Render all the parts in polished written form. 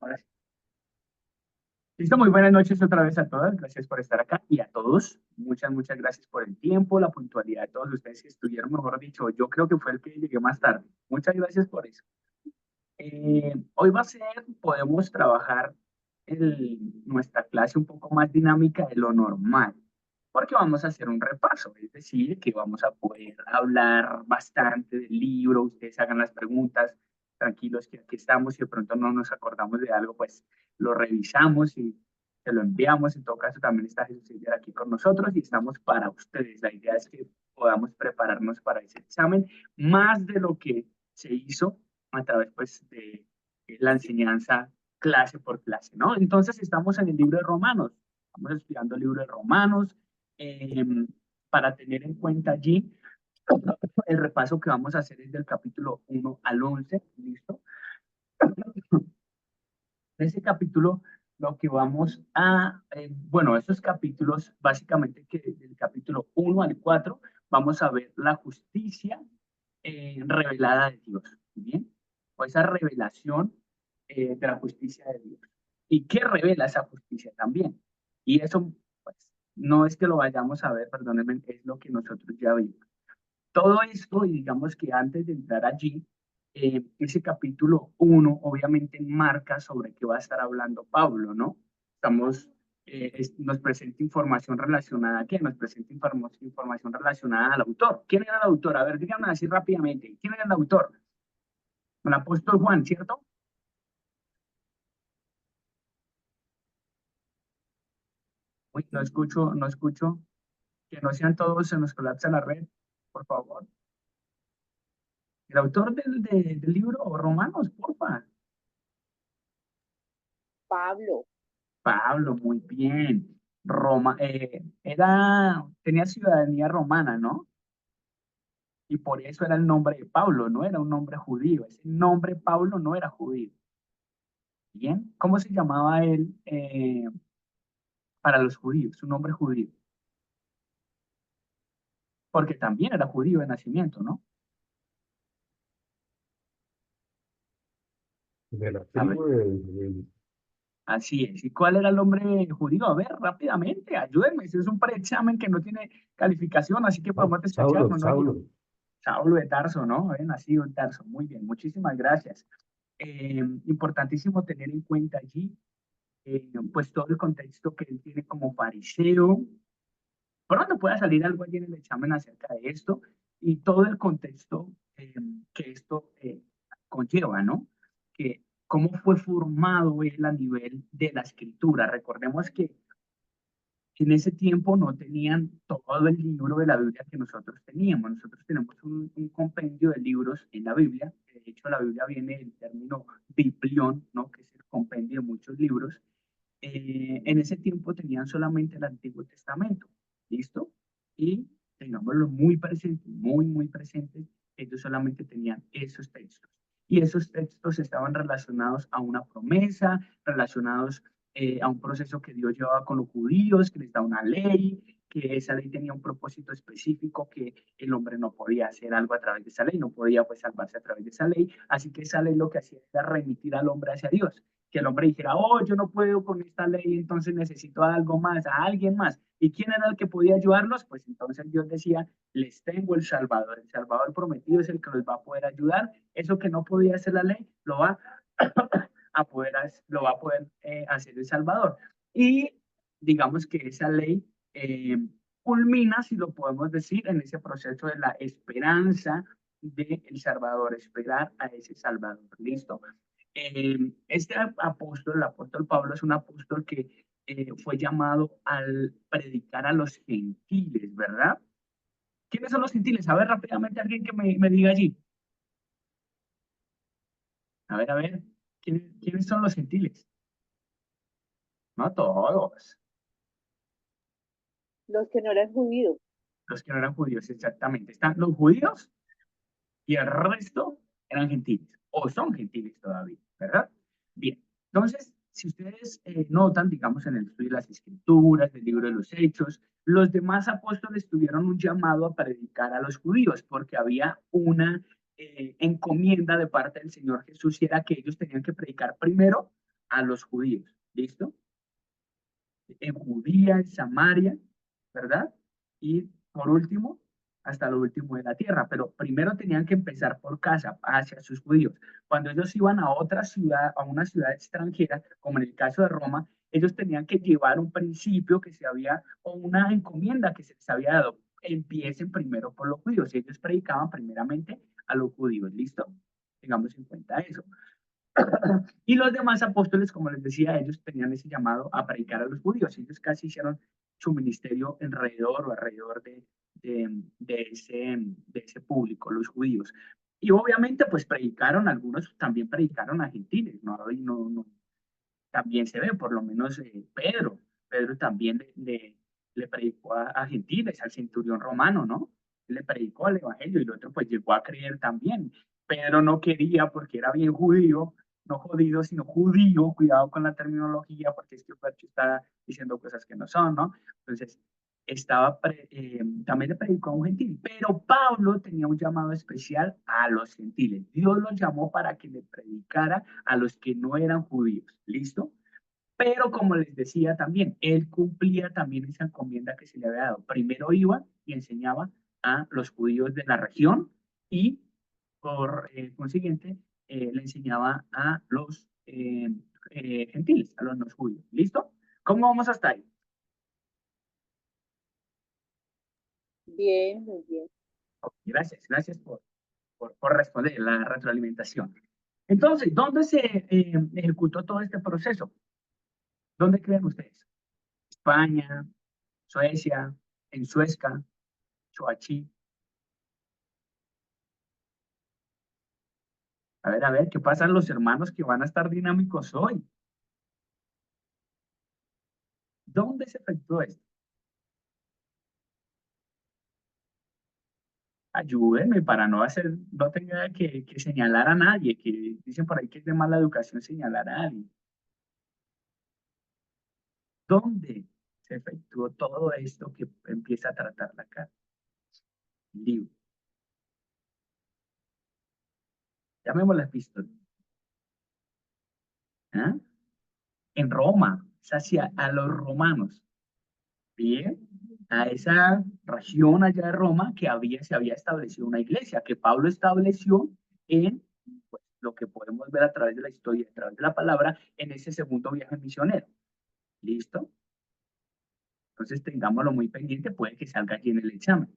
Ahora sí. Listo, muy buenas noches otra vez a todas. Gracias por estar acá y a todos. Muchas gracias por el tiempo, la puntualidad de todos ustedes que estuvieron, mejor dicho. Yo creo que fue el que llegué más tarde. Muchas gracias por eso. Hoy va a ser, podemos trabajar nuestra clase un poco más dinámica de lo normal, porque vamos a hacer un repaso, es decir, que vamos a poder hablar bastante del libro, ustedes hagan las preguntas, tranquilos que aquí estamos, si de pronto no nos acordamos de algo, pues lo revisamos y se lo enviamos. En todo caso, también está Jesús Silvia aquí con nosotros y estamos para ustedes. La idea es que podamos prepararnos para ese examen más de lo que se hizo a través pues de la enseñanza clase por clase, ¿no? Entonces estamos en el libro de Romanos, estamos estudiando el libro de Romanos eh, para tener en cuenta allí el repaso que vamos a hacer es del capítulo 1 al 11, ¿listo? En ese capítulo lo que vamos a, bueno, esos capítulos básicamente que del capítulo 1 al 4 vamos a ver la justicia revelada de Dios, ¿bien? O esa revelación de la justicia de Dios. ¿Y qué revela esa justicia también? Y eso, pues, no es que lo vayamos a ver, perdónenme, es lo que nosotros ya vimos. Todo esto, y digamos que antes de entrar allí, ese capítulo 1 obviamente marca sobre qué va a estar hablando Pablo, ¿no? Estamos, nos presenta información relacionada a qué, nos presenta información relacionada al autor. ¿Quién era el autor? A ver, díganme así rápidamente. ¿Quién era el autor? El apóstol Juan, ¿cierto? Uy, no escucho, no escucho. Que no sean todos, se nos colapsa la red, por favor. El autor del libro Romanos, porfa. Pablo. Pablo, muy bien. Tenía ciudadanía romana, ¿no? Y por eso era el nombre de Pablo, no era un nombre judío. Ese nombre Pablo no era judío. Bien, ¿cómo se llamaba él para los judíos? Su nombre judío. Porque también era judío de nacimiento, ¿no? De la A ver, tribu de así es. ¿Y cuál era el nombre judío? A ver, rápidamente, ayúdenme. Ese es un preexamen que no tiene calificación, así que podemos Saulo, despacharnos, ¿no? Saulo. Saulo de Tarso, ¿no? Nacido en Tarso. Muy bien, muchísimas gracias. Importantísimo tener en cuenta allí, pues todo el contexto que él tiene como fariseo. Pronto pueda salir algo allí en el examen acerca de esto y todo el contexto que esto conlleva, ¿no? Que cómo fue formado él a nivel de la escritura. Recordemos que en ese tiempo no tenían todo el libro de la Biblia que nosotros teníamos. Nosotros tenemos un compendio de libros en la Biblia. De hecho, la Biblia viene del término biblión, ¿no? Que es el compendio de muchos libros. En ese tiempo tenían solamente el Antiguo Testamento. ¿Listo? Y tengámoslo muy presente, muy presente. Ellos solamente tenían esos textos. Y esos textos estaban relacionados a una promesa, relacionados a un proceso que Dios llevaba con los judíos, que les da una ley, que esa ley tenía un propósito específico, que el hombre no podía hacer algo a través de esa ley, no podía pues salvarse a través de esa ley, así que esa ley lo que hacía era remitir al hombre hacia Dios, que el hombre dijera, oh, yo no puedo con esta ley, entonces necesito algo más, a alguien más. ¿Y quién era el que podía ayudarlos? Pues entonces Dios decía, les tengo el Salvador prometido es el que los va a poder ayudar, eso que no podía hacer la ley, lo va a poder hacer El Salvador. Y digamos que esa ley culmina, si lo podemos decir, en ese proceso de la esperanza de El Salvador, esperar a ese Salvador. ¿Listo? Este apóstol, el apóstol Pablo, es un apóstol que fue llamado al predicar a los gentiles, ¿verdad? ¿Quiénes son los gentiles? A ver, rápidamente alguien que me diga allí. A ver, ¿quiénes son los gentiles? No todos. Los que no eran judíos. Los que no eran judíos, exactamente. Están los judíos y el resto eran gentiles, o son gentiles todavía, ¿verdad? Bien, entonces, si ustedes notan, digamos, en el estudio de las escrituras, del libro de los Hechos, los demás apóstoles tuvieron un llamado a predicar a los judíos, porque había una encomienda de parte del Señor Jesús, y era que ellos tenían que predicar primero a los judíos. ¿Listo? En Judía, en Samaria, ¿verdad? Y por último, hasta lo último de la tierra. Pero primero tenían que empezar por casa, hacia sus judíos. Cuando ellos iban a otra ciudad, a una ciudad extranjera, como en el caso de Roma, ellos tenían que llevar un principio que se había, o una encomienda que se les había dado. Empiecen primero por los judíos. Y ellos predicaban primeramente a los judíos. ¿Listo? Tengamos en cuenta eso. Y los demás apóstoles, como les decía, ellos tenían ese llamado a predicar a los judíos. Ellos casi hicieron su ministerio alrededor de ese público, los judíos. Y obviamente, pues predicaron, algunos también predicaron a gentiles, ¿no? Y también se ve, por lo menos Pedro también le predicó a gentiles, al centurión romano, ¿no? Le predicó el evangelio y el otro pues llegó a creer también. Pedro no quería porque era bien judío, no jodido, sino judío, cuidado con la terminología porque es que Percho está diciendo cosas que no son, ¿no? Entonces, también le predicó a un gentil, pero Pablo tenía un llamado especial a los gentiles. Dios los llamó para que le predicara a los que no eran judíos, ¿listo? Pero como les decía también, él cumplía también esa encomienda que se le había dado. Primero iba y enseñaba a los judíos de la región y por consiguiente le enseñaba a los gentiles, a los no judíos. ¿Listo? ¿Cómo vamos hasta ahí? Bien, muy bien. Gracias por responder la retroalimentación. Entonces, ¿dónde se ejecutó todo este proceso? ¿Dónde creen ustedes? España, Suecia, en Suezca, Choachí. A ver, ¿qué pasan los hermanos que van a estar dinámicos hoy? ¿Dónde se efectuó esto? Ayúdenme para no tenga que señalar a nadie, que dicen por ahí que es de mala educación señalar a alguien. ¿Dónde se efectuó todo esto que empieza a tratar la carta? Libro. Llamémosla epístola. ¿Ah? En Roma, es hacia a los romanos. Bien, a esa región allá de Roma que se había establecido una iglesia, que Pablo estableció en pues, lo que podemos ver a través de la historia, a través de la palabra, en ese segundo viaje misionero. ¿Listo? Entonces tengámoslo muy pendiente, puede que salga aquí en el examen.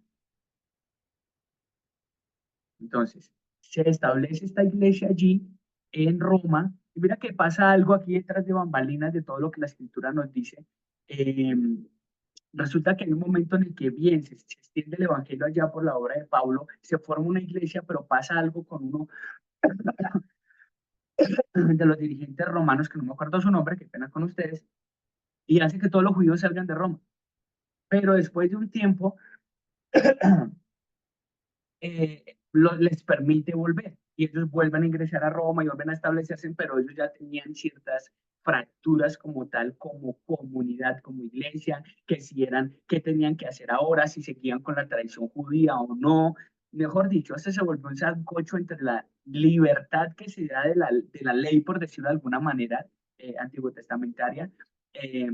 Entonces, se establece esta iglesia allí en Roma. Y mira que pasa algo aquí detrás de bambalinas de todo lo que la escritura nos dice. Eh, Resulta que hay un momento en el que bien se extiende el evangelio allá por la obra de Pablo, se forma una iglesia, pero pasa algo con uno de los dirigentes romanos, que no me acuerdo su nombre, qué pena con ustedes, y hace que todos los judíos salgan de Roma. Pero después de un tiempo, les permite volver y ellos vuelven a ingresar a Roma y vuelven a establecerse, pero ellos ya tenían ciertas fracturas como tal, como comunidad, como iglesia, que si eran, qué tenían que hacer ahora, si seguían con la tradición judía o no. Mejor dicho, este se volvió un sancocho entre la libertad que se da de la ley, por decirlo de alguna manera, antiguo testamentaria, eh,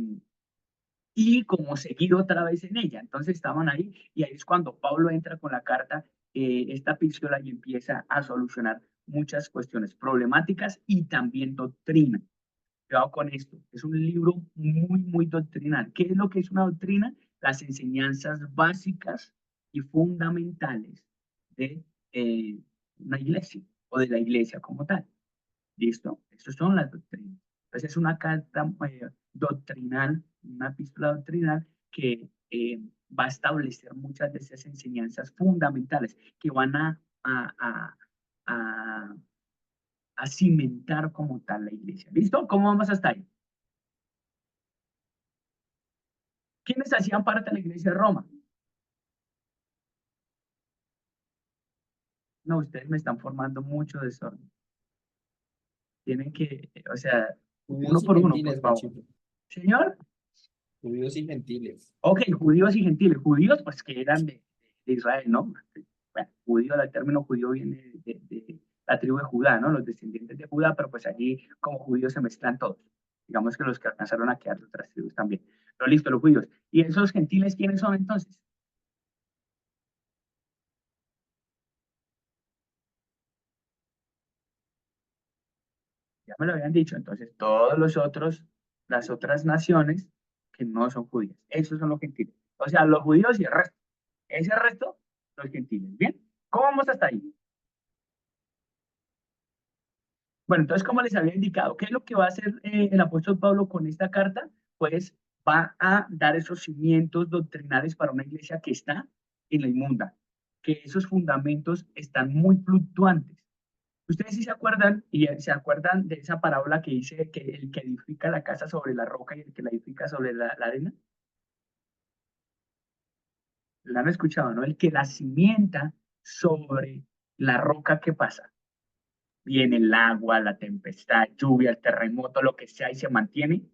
y como seguir otra vez en ella. Entonces estaban ahí y ahí es cuando Pablo entra con la carta, esta epístola y empieza a solucionar muchas cuestiones problemáticas y también doctrina. Cuidado con esto, es un libro muy doctrinal. ¿Qué es lo que es una doctrina? Las enseñanzas básicas y fundamentales de una iglesia o de la iglesia como tal. ¿Listo? Estas son las doctrinas. Entonces es una carta doctrinal, una epístola doctrinal que va a establecer muchas de esas enseñanzas fundamentales que van a, a cimentar como tal la iglesia. ¿Listo? ¿Cómo vamos hasta ahí? ¿Quiénes hacían parte de la iglesia de Roma? No, ustedes me están formando mucho desorden. Tienen que, o sea, uno Judíos y por uno, por gentiles, favor. Gachito. Señor. Judíos y gentiles. Ok, judíos y gentiles. Judíos, pues que eran de Israel, ¿no? Bueno, judío, el término judío viene la tribu de Judá, ¿no? Los descendientes de Judá, pero pues allí como judíos se mezclan todos. Digamos que los que alcanzaron a quedar de otras tribus también. Pero listo, los judíos. ¿Y esos gentiles quiénes son entonces? Ya me lo habían dicho, entonces todos los otros, las otras naciones que no son judías, esos son los gentiles. O sea, los judíos y el resto. Ese resto, los gentiles. ¿Bien? ¿Cómo vamos hasta ahí? Bueno, entonces, como les había indicado, ¿qué es lo que va a hacer el apóstol Pablo con esta carta? Pues va a dar esos cimientos doctrinales para una iglesia que está en la inmunda, que esos fundamentos están muy fluctuantes. Ustedes sí se acuerdan, y se acuerdan de esa parábola que dice que el que edifica la casa sobre la roca y el que la edifica sobre la arena. La han escuchado, ¿no? El que la cimienta sobre la roca, ¿qué pasa? Viene el agua, la tempestad, lluvia, el terremoto, lo que sea, y se mantiene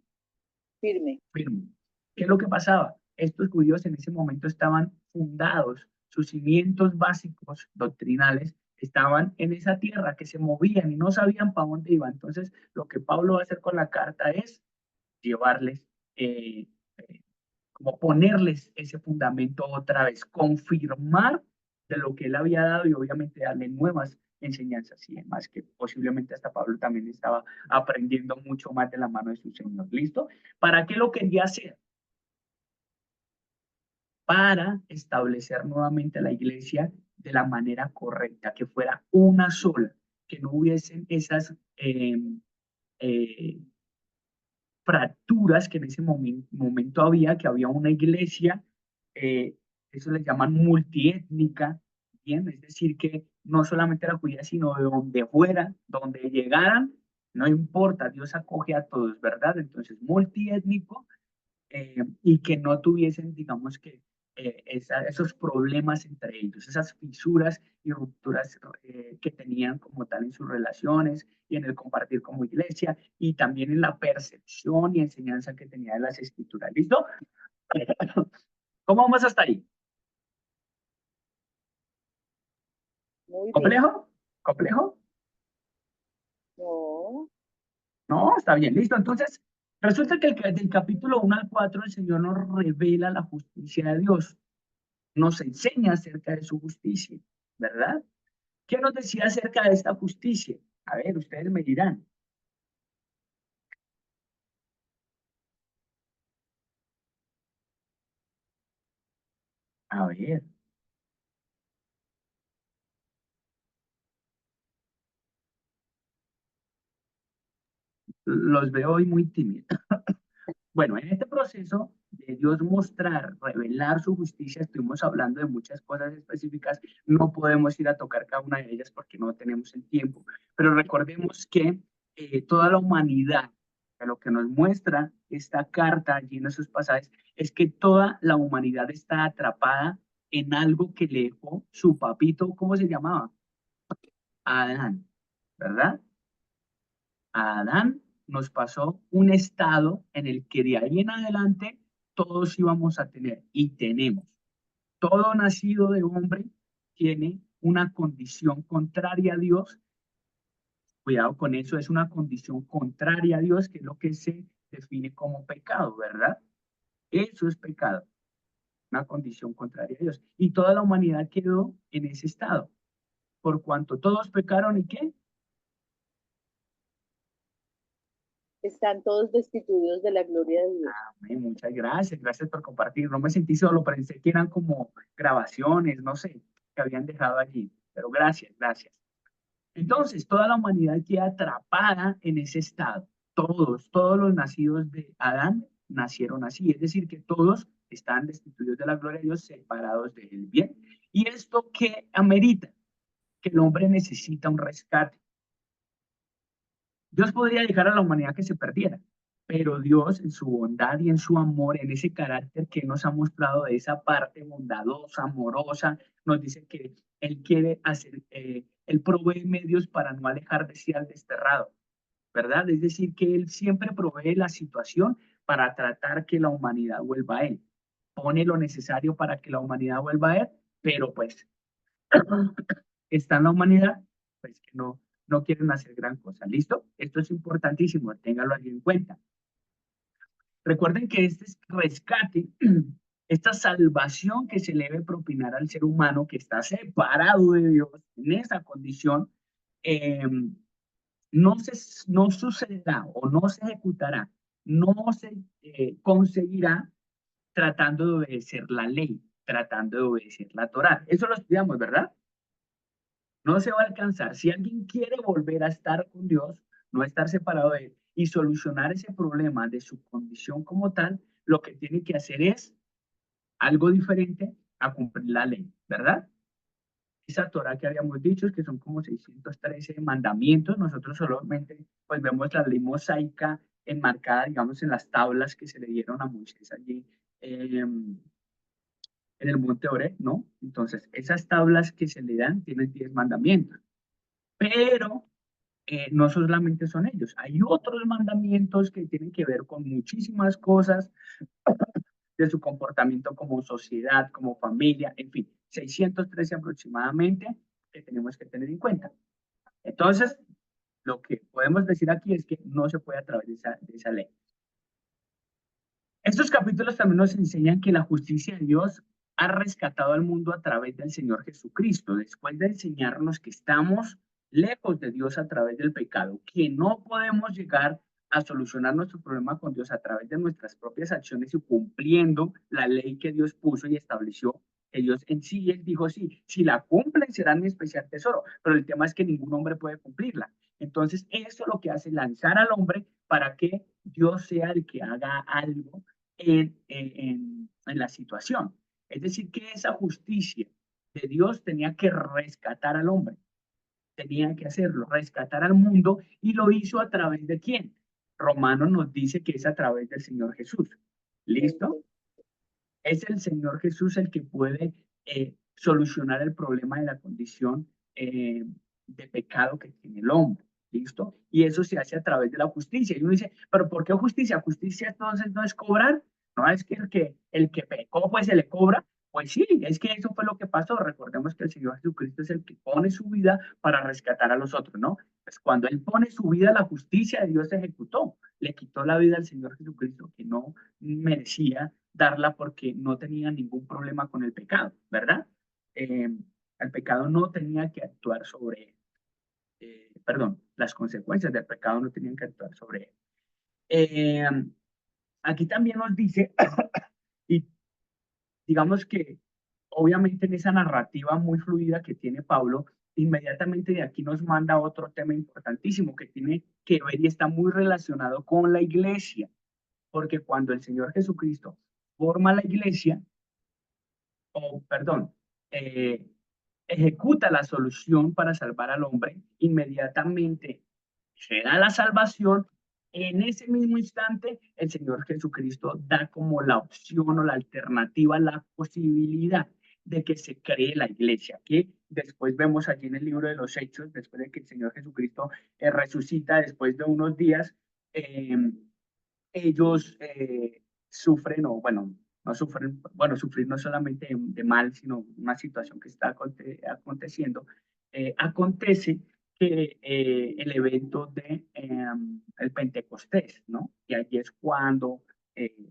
Firme. firme. ¿Qué es lo que pasaba? Estos judíos en ese momento estaban fundados, sus cimientos básicos doctrinales estaban en esa tierra, que se movían y no sabían para dónde iban. Entonces, lo que Pablo va a hacer con la carta es llevarles, eh, como ponerles ese fundamento otra vez, confirmar de lo que él había dado y obviamente darle nuevas enseñanzas y demás, que posiblemente hasta Pablo también estaba aprendiendo mucho más de la mano de su Señor. ¿Listo? ¿Para qué lo quería hacer? Para establecer nuevamente la iglesia de la manera correcta, que fuera una sola, que no hubiesen esas eh, fracturas que en ese momento había, que había una iglesia, eh, eso le llaman multiétnica, ¿bien? Es decir, que no solamente era judía, sino de donde fuera, donde llegaran, no importa, Dios acoge a todos, ¿verdad? Entonces, multiétnico, y que no tuviesen, digamos que, esos problemas entre ellos, esas fisuras y rupturas que tenían como tal en sus relaciones y en el compartir como iglesia y también en la percepción y enseñanza que tenía de las escrituras. ¿Listo? ¿Cómo vamos hasta ahí? Muy bien. ¿Complejo? ¿Complejo? No, No, está bien, listo. Entonces, resulta que del capítulo 1 al 4 el Señor nos revela la justicia de Dios, nos enseña acerca de su justicia, ¿verdad? ¿Qué nos decía acerca de esta justicia? A ver, ustedes me dirán. A ver, los veo hoy muy tímidos. Bueno, en este proceso de Dios mostrar, revelar su justicia, estuvimos hablando de muchas cosas específicas. No podemos ir a tocar cada una de ellas porque no tenemos el tiempo. Pero recordemos que toda la humanidad, que lo que nos muestra esta carta allí en esos pasajes, es que toda la humanidad está atrapada en algo que le dejó su papito, ¿cómo se llamaba? Adán, ¿verdad? A Adán nos pasó un estado en el que de ahí en adelante todos íbamos a tener y tenemos. Todo nacido de hombre tiene una condición contraria a Dios. Cuidado con eso, es una condición contraria a Dios, que es lo que se define como pecado, ¿verdad? Eso es pecado, una condición contraria a Dios. Y toda la humanidad quedó en ese estado. Por cuanto todos pecaron y qué, están todos destituidos de la gloria de Dios. amén, muchas gracias, gracias por compartir. No me sentí solo, pensé que eran como grabaciones, no sé, que habían dejado allí, pero gracias, gracias. Entonces, toda la humanidad queda atrapada en ese estado. Todos los nacidos de Adán nacieron así, es decir, que todos están destituidos de la gloria de Dios, separados de él. Bien, ¿y esto qué amerita? Que el hombre necesita un rescate. Dios podría dejar a la humanidad que se perdiera, pero Dios en su bondad y en su amor, en ese carácter que nos ha mostrado de esa parte bondadosa, amorosa, nos dice que Él quiere hacer, Él provee medios para no alejar de sí al desterrado, ¿verdad? Es decir, que Él siempre provee la situación para tratar que la humanidad vuelva a Él. Pone lo necesario para que la humanidad vuelva a Él, pero pues está en la humanidad pues que no quieren hacer gran cosa. ¿Listo? Esto es importantísimo, téngalo ahí en cuenta. Recuerden que este rescate, esta salvación que se le debe propinar al ser humano que está separado de Dios en esa condición, eh, no sucederá o no se ejecutará, no se conseguirá tratando de obedecer la ley, tratando de obedecer la Torá. Eso lo estudiamos, ¿verdad? No se va a alcanzar. Si alguien quiere volver a estar con Dios, no estar separado de Él y solucionar ese problema de su condición como tal, lo que tiene que hacer es algo diferente a cumplir la ley, ¿verdad? Esa Torah que habíamos dicho, que son como 613 mandamientos, nosotros solamente pues vemos la ley mosaica enmarcada, digamos, en las tablas que se le dieron a Moisés allí en el monte Oreb, ¿no? Entonces, esas tablas que se le dan tienen 10 mandamientos, pero no solamente son ellos, hay otros mandamientos que tienen que ver con muchísimas cosas de su comportamiento como sociedad, como familia, en fin, 613 aproximadamente que tenemos que tener en cuenta. Entonces, lo que podemos decir aquí es que no se puede a través de esa ley. Estos capítulos también nos enseñan que la justicia de Dios ha rescatado al mundo a través del Señor Jesucristo, después de enseñarnos que estamos lejos de Dios a través del pecado, que no podemos llegar a solucionar nuestro problema con Dios a través de nuestras propias acciones y cumpliendo la ley que Dios puso y estableció. Que Dios en sí, Él dijo, sí, si la cumplen serán mi especial tesoro, pero el tema es que ningún hombre puede cumplirla. Entonces, eso lo que hace lanzar al hombre para que Dios sea el que haga algo en la situación. Es decir, que esa justicia de Dios tenía que rescatar al hombre, tenía que hacerlo, rescatar al mundo y lo hizo a través de quién. Romanos nos dice que es a través del Señor Jesús. ¿Listo? Es el Señor Jesús el que puede solucionar el problema de la condición de pecado que tiene el hombre. ¿Listo? Y eso se hace a través de la justicia. Y uno dice, ¿pero por qué justicia? Justicia entonces no es cobrar, no es que el que pecó pues se le cobra. Pues sí, es que eso fue lo que pasó. Recordemos que el Señor Jesucristo es el que pone su vida para rescatar a los otros, ¿no? Pues cuando Él pone su vida, la justicia de Dios se ejecutó. Le quitó la vida al Señor Jesucristo, que no merecía darla porque no tenía ningún problema con el pecado, ¿verdad? El pecado no tenía que actuar sobre, perdón, las consecuencias del pecado no tenían que actuar sobre él. Aquí también nos dice, y digamos que obviamente en esa narrativa muy fluida que tiene Pablo, inmediatamente de aquí nos manda otro tema importantísimo que tiene que ver y está muy relacionado con la iglesia, porque cuando el Señor Jesucristo forma la iglesia, o perdón, eh, ejecuta la solución para salvar al hombre, inmediatamente se da la salvación. En ese mismo instante, el Señor Jesucristo da como la opción o la alternativa, la posibilidad de que se cree la iglesia, que después vemos allí en el libro de los Hechos, después de que el Señor Jesucristo resucita después de unos días, eh, ellos sufren, o bueno, no sufren, bueno, sufrir no solamente de mal, sino una situación que está aconteciendo, acontece que el evento de el Pentecostés, ¿no? Y allí es cuando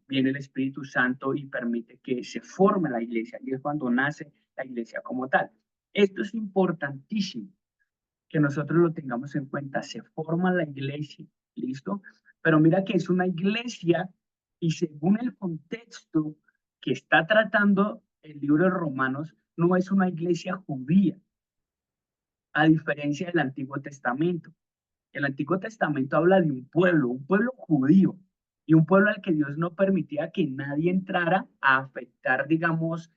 viene el Espíritu Santo y permite que se forme la iglesia, y es cuando nace la iglesia como tal. Esto es importantísimo que nosotros lo tengamos en cuenta. Se forma la iglesia, ¿listo? Pero mira que es una iglesia y según el contexto que está tratando el libro de Romanos, no es una iglesia judía, a diferencia del Antiguo Testamento. El Antiguo Testamento habla de un pueblo judío, y un pueblo al que Dios no permitía que nadie entrara a afectar, digamos,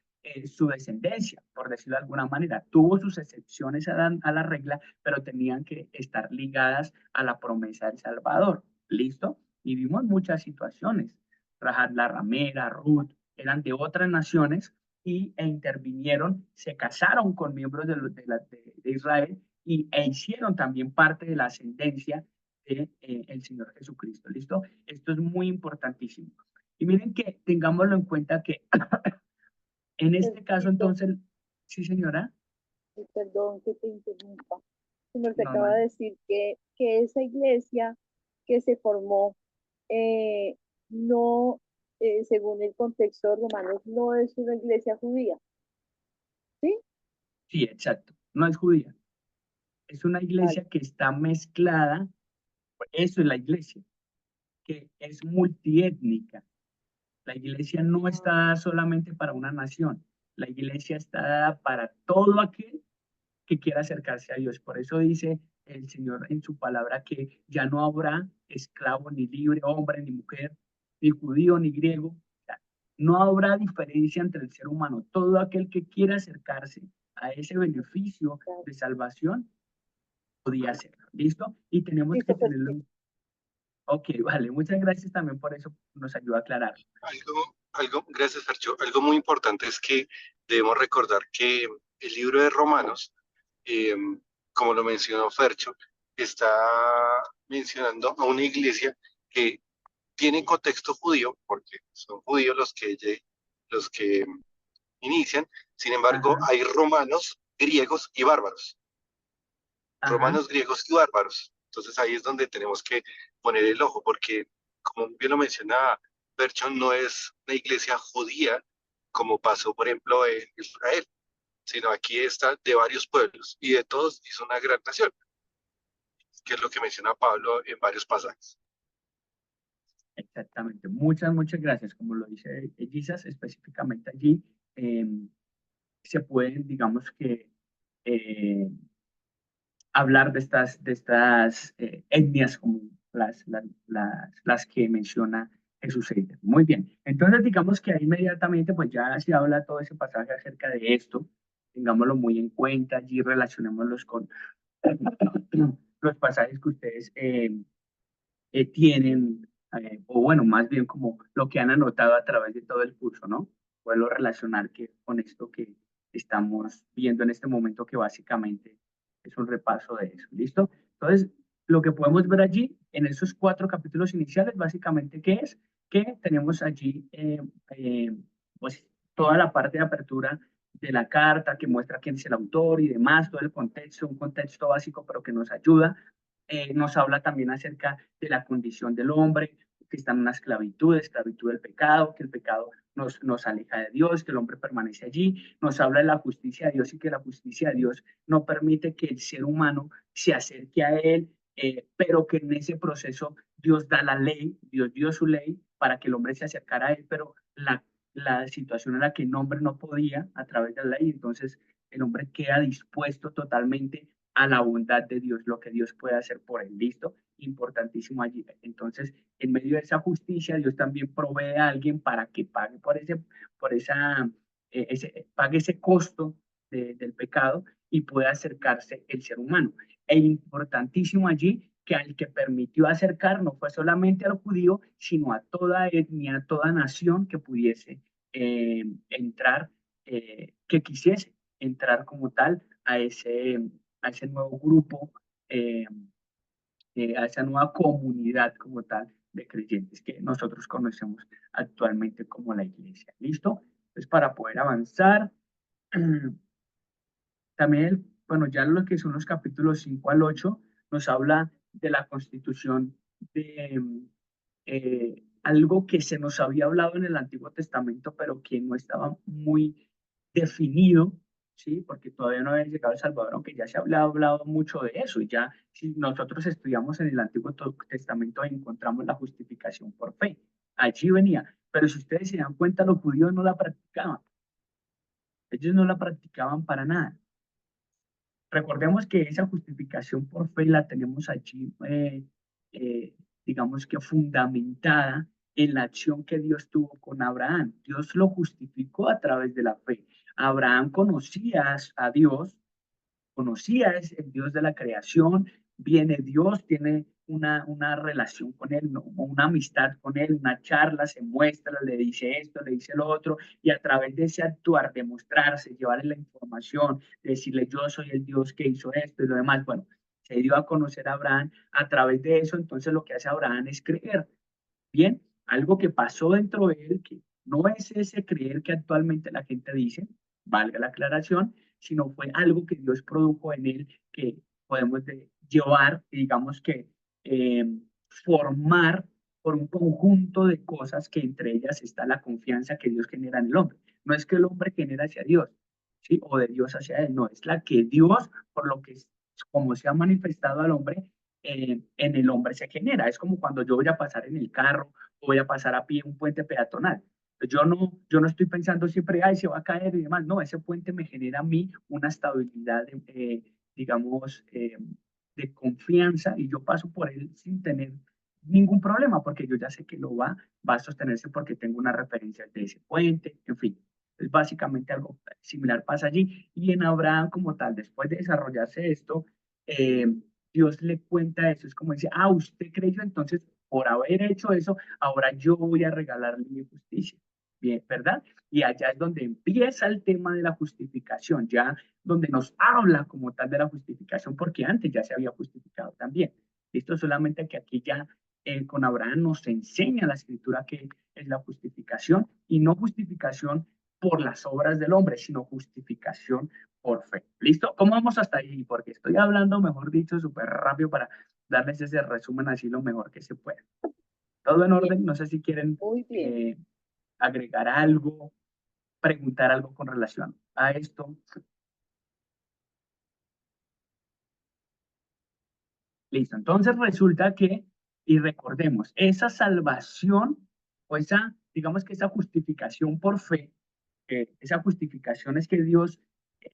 su descendencia, por decirlo de alguna manera. Tuvo sus excepciones a la regla, pero tenían que estar ligadas a la promesa del Salvador. ¿Listo? Y vimos muchas situaciones. Rahab la ramera, Ruth, eran de otras naciones e intervinieron, se casaron con miembros de Israel e hicieron también parte de la ascendencia de, el Señor Jesucristo. ¿Listo? Esto es muy importantísimo. Y miren que tengámoslo en cuenta que en este caso entonces, sí señora. Perdón que te interrumpa. Como se No, acaba de decir que esa iglesia que se formó, eh, no, según el contexto de Romanos, no es una iglesia judía, ¿sí? sí, exacto. No es judía. Es una Vale. iglesia que está mezclada. Eso es la iglesia, que es multiétnica. La iglesia no está dada solamente para una nación. La iglesia está dada para todo aquel que quiera acercarse a Dios. Por eso dice el Señor en su palabra que ya no habrá esclavo ni libre, hombre ni mujer, ni judío ni griego. O sea, no habrá diferencia entre el ser humano. Todo aquel que quiera acercarse a ese beneficio de salvación podía hacerlo. ¿Listo? Y tenemos que Listo, tenerlo. perfecto. Ok, vale. Muchas gracias también por eso. Nos ayuda a aclarar. Gracias, Fercho. Algo muy importante es que debemos recordar que el libro de Romanos, eh, como lo mencionó Fercho, está mencionando a una iglesia que tiene contexto judío, porque son judíos los que inician. Sin embargo, Ajá, hay romanos, griegos y bárbaros. ajá. Romanos, griegos y bárbaros. Entonces ahí es donde tenemos que poner el ojo, porque como bien lo mencionaba Fercho, no es una iglesia judía como pasó, por ejemplo, en Israel, sino aquí está de varios pueblos y de todos hizo una gran nación, que es lo que menciona Pablo en varios pasajes. Exactamente. Muchas gracias. Como lo dice Gisas, específicamente allí eh, se pueden, digamos que, eh, hablar de estas etnias como las que menciona Jesús. Muy bien. Entonces, digamos que ahí inmediatamente, pues ya se habla todo ese pasaje acerca de esto. Tengámoslo muy en cuenta, allí relacionémoslos con los pasajes que ustedes tienen, o bueno, más bien como lo que han anotado a través de todo el curso, ¿no? Puedo relacionar que, con esto que estamos viendo en este momento, que básicamente es un repaso de eso, ¿listo? Entonces, lo que podemos ver allí en esos 4 capítulos iniciales, básicamente, ¿qué es? Que tenemos allí, pues, toda la parte de apertura de la carta que muestra quién es el autor y demás, todo el contexto, un contexto básico, pero que nos ayuda. Nos habla también acerca de la condición del hombre, que está en una esclavitud del pecado, que el pecado nos aleja de Dios, que el hombre permanece allí. Nos habla de la justicia de Dios y que la justicia de Dios no permite que el ser humano se acerque a Él, pero que en ese proceso Dios da la ley, Dios dio su ley para que el hombre se acercara a Él, pero la situación era que el hombre no podía a través de la ley, entonces el hombre queda dispuesto totalmente a la bondad de Dios, lo que Dios puede hacer por él. ¿Listo? Importantísimo allí. Entonces, en medio de esa justicia, Dios también provee a alguien para que pague por pague ese costo del pecado y pueda acercarse el ser humano. E importantísimo allí que al que permitió acercar no fue solamente al judío, sino a toda etnia, a toda nación que pudiese entrar, que quisiese entrar como tal a ese nuevo grupo, eh, a esa nueva comunidad como tal de creyentes que nosotros conocemos actualmente como la iglesia. ¿Listo? Entonces, para poder avanzar, también, bueno, ya lo que son los capítulos 5 al 8 nos habla de la constitución de algo que se nos había hablado en el Antiguo Testamento, pero que no estaba muy definido, ¿sí? Porque todavía no había llegado el Salvador, aunque ya se ha hablado mucho de eso. Y ya, si nosotros estudiamos en el Antiguo Testamento, encontramos la justificación por fe. Allí venía. Pero si ustedes se dan cuenta, los judíos no la practicaban. Ellos no la practicaban para nada. Recordemos que esa justificación por fe la tenemos allí, eh, digamos que fundamentada en la acción que Dios tuvo con Abraham. Dios lo justificó a través de la fe. Abraham conocía a Dios, conocía es el Dios de la creación, viene Dios, tiene una relación con él, ¿no? Una amistad con él, una charla, se muestra, le dice esto, le dice lo otro, y a través de ese actuar, demostrarse, llevarle la información, decirle yo soy el Dios que hizo esto y lo demás, bueno, se dio a conocer a Abraham a través de eso, entonces lo que hace Abraham es creer. Bien, algo que pasó dentro de él, que no es ese creer que actualmente la gente dice, valga la aclaración, sino fue algo que Dios produjo en él, que podemos llevar, digamos que formar por un conjunto de cosas que entre ellas está la confianza que Dios genera en el hombre. No es que el hombre genera hacia Dios, ¿sí? O de Dios hacia él, no, es la que Dios, por lo que como se ha manifestado al hombre, en el hombre se genera. Es como cuando yo voy a pasar en el carro o voy a pasar a pie un puente peatonal. Yo no estoy pensando siempre, ay, se va a caer y demás. No, ese puente me genera a mí una estabilidad, digamos, de confianza y yo paso por él sin tener ningún problema porque yo ya sé que va a sostenerse porque tengo una referencia de ese puente, en fin. Es básicamente algo similar pasa allí. Y en Abraham como tal, después de desarrollarse esto, eh, Dios le cuenta eso. Es como dice, ah, usted creyó, entonces por haber hecho eso, ahora yo voy a regalarle mi justicia. Bien, ¿verdad? Y allá es donde empieza el tema de la justificación, ya donde nos habla como tal de la justificación, porque antes ya se había justificado también. Esto solamente que aquí ya con Abraham nos enseña la escritura que es la justificación y no justificación por las obras del hombre, sino justificación por fe. ¿Listo? ¿Cómo vamos hasta ahí? Porque estoy hablando, mejor dicho, súper rápido para darles ese resumen así lo mejor que se pueda. Todo en Bien, orden, no sé si quieren muy bien. agregar algo, preguntar algo con relación a esto. Listo, entonces resulta que, y recordemos, esa salvación o esa, digamos que esa justificación por fe, esa justificación es que Dios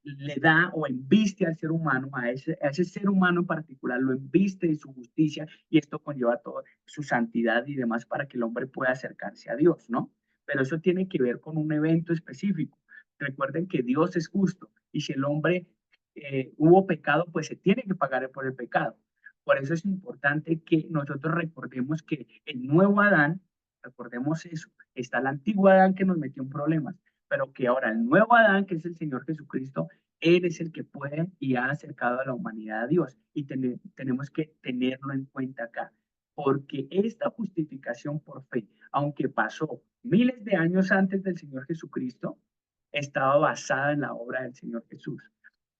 le da o embiste al ser humano, a ese ser humano en particular, lo embiste de su justicia y esto conlleva toda su santidad y demás para que el hombre pueda acercarse a Dios, ¿no? Pero eso tiene que ver con un evento específico. Recuerden que Dios es justo y si el hombre hubo pecado, pues se tiene que pagar por el pecado. Por eso es importante que nosotros recordemos que el nuevo Adán, recordemos eso, está el antiguo Adán que nos metió en problemas, pero que ahora el nuevo Adán, que es el Señor Jesucristo, Él es el que puede y ha acercado a la humanidad a Dios. Y tenemos que tenerlo en cuenta acá, porque esta justificación por fe, aunque pasó miles de años antes del Señor Jesucristo, estaba basada en la obra del Señor Jesús,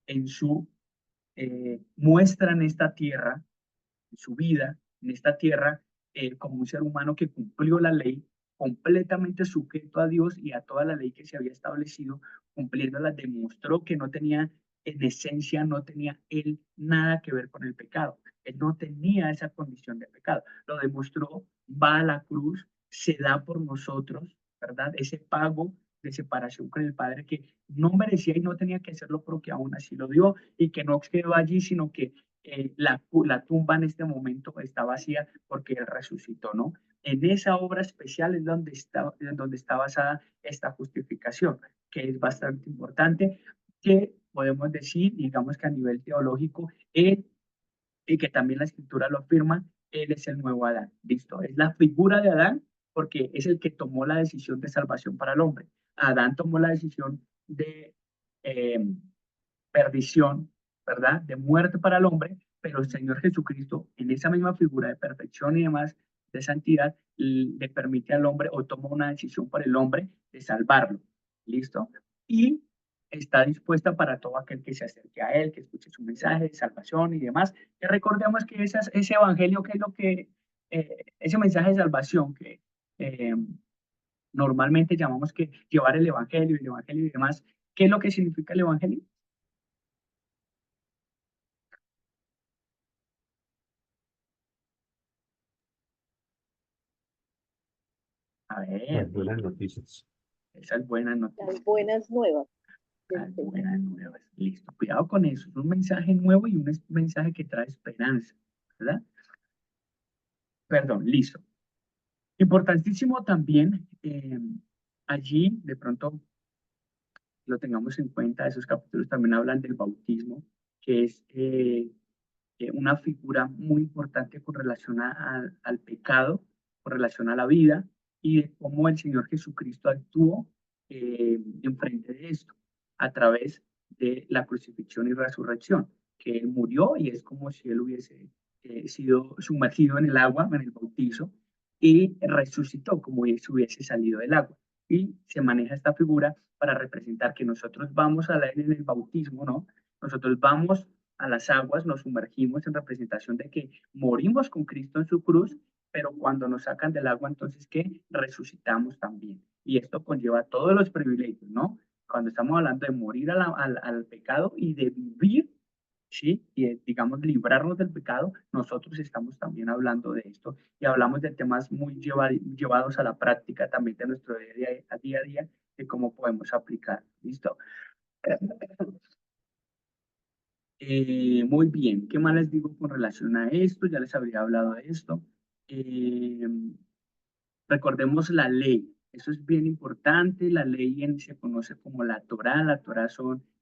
en su muestra en esta tierra su vida en esta tierra como un ser humano que cumplió la ley, completamente sujeto a Dios y a toda la ley que se había establecido, cumpliéndola, demostró que no tenía, en esencia, no tenía él nada que ver con el pecado. Él no tenía esa condición de pecado. Lo demostró, va a la cruz, se da por nosotros, ¿verdad? Ese pago de separación con el Padre que no merecía y no tenía que hacerlo, pero que aún así lo dio y que no quedó allí, sino que la tumba en este momento está vacía porque Él resucitó, ¿no? En esa obra especial es donde está basada esta justificación, que es bastante importante, que podemos decir, digamos que a nivel teológico, Él, y que también la escritura lo afirma, Él es el nuevo Adán, ¿listo? Es la figura de Adán porque es el que tomó la decisión de salvación para el hombre. Adán tomó la decisión de eh, perdición, ¿verdad? De muerte para el hombre, pero el Señor Jesucristo, en esa misma figura de perfección y demás, de santidad, le permite al hombre o toma una decisión por el hombre de salvarlo. ¿Listo? Y está dispuesta para todo aquel que se acerque a él, que escuche su mensaje de salvación y demás. Que recordemos que ese evangelio, que es lo que, ese mensaje de salvación que eh, normalmente llamamos que llevar el evangelio y demás, ¿qué es lo que significa el evangelio? A ver, Las buenas noticias. esas buenas Las noticias, buenas nuevas del las Señor. buenas nuevas. Listo, cuidado con eso. Es un mensaje nuevo y un mensaje que trae esperanza, ¿verdad? Perdón, listo. Importantísimo también, allí de pronto lo tengamos en cuenta, esos capítulos también hablan del bautismo, que es una figura muy importante con relación al pecado, con relación a la vida y de cómo el Señor Jesucristo actuó en frente de esto a través de la crucifixión y resurrección, que Él murió y es como si Él hubiese sido sumergido en el agua, en el bautizo, y resucitó como si hubiese salido del agua. Y se maneja esta figura para representar que nosotros vamos a la en el bautismo, ¿no? Nosotros vamos a las aguas, nos sumergimos en representación de que morimos con Cristo en su cruz, pero cuando nos sacan del agua, entonces que resucitamos también. Y esto conlleva todos los privilegios, ¿no? Cuando estamos hablando de morir al pecado y de vivir, ¿sí? Y de, digamos, librarnos del pecado, nosotros estamos también hablando de esto y hablamos de temas muy llevados a la práctica también de nuestro día a día, de cómo podemos aplicar. ¿Listo? Muy bien, ¿qué más les digo con relación a esto? Ya les habría hablado de esto. Eh, Recordemos la ley, eso es bien importante. La ley se conoce como la Torá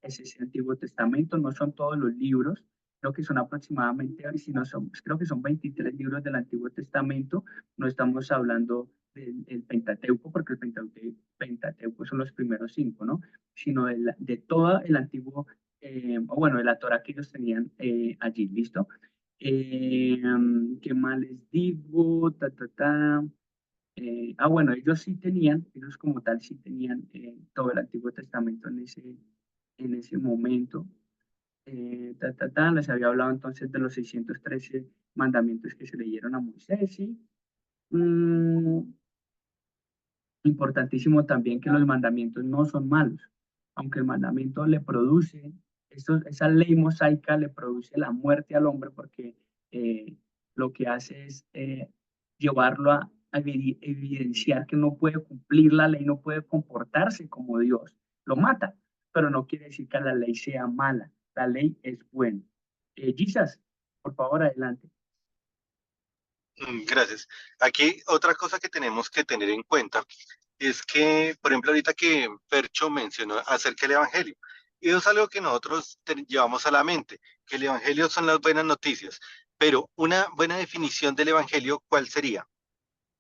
es ese Antiguo Testamento, no son todos los libros, creo que son aproximadamente, si no son, creo que son 23 libros del Antiguo Testamento. No estamos hablando del Pentateuco, porque el Pentateuco son los primeros 5, ¿no? Sino de todo el Antiguo, o bueno, de la Torá que ellos tenían allí, ¿listo? ¿Qué más les digo? Bueno, ellos como tal sí tenían todo el Antiguo Testamento en ese momento. Les había hablado entonces de los 613 mandamientos que se leyeron a Moisés, ¿sí? Mm, Importantísimo también que los mandamientos no son malos, aunque el mandamiento le produce, esa ley mosaica le produce la muerte al hombre porque eh, lo que hace es llevarlo a evidenciar que no puede cumplir la ley, no puede comportarse como Dios, lo mata, pero no quiere decir que la ley sea mala, la ley es buena. Gisas, por favor, adelante. Gracias. Aquí otra cosa que tenemos que tener en cuenta es que, por ejemplo, ahorita que Percho mencionó acerca del Evangelio, y eso es algo que nosotros llevamos a la mente, que el Evangelio son las buenas noticias, pero una buena definición del Evangelio, ¿cuál sería?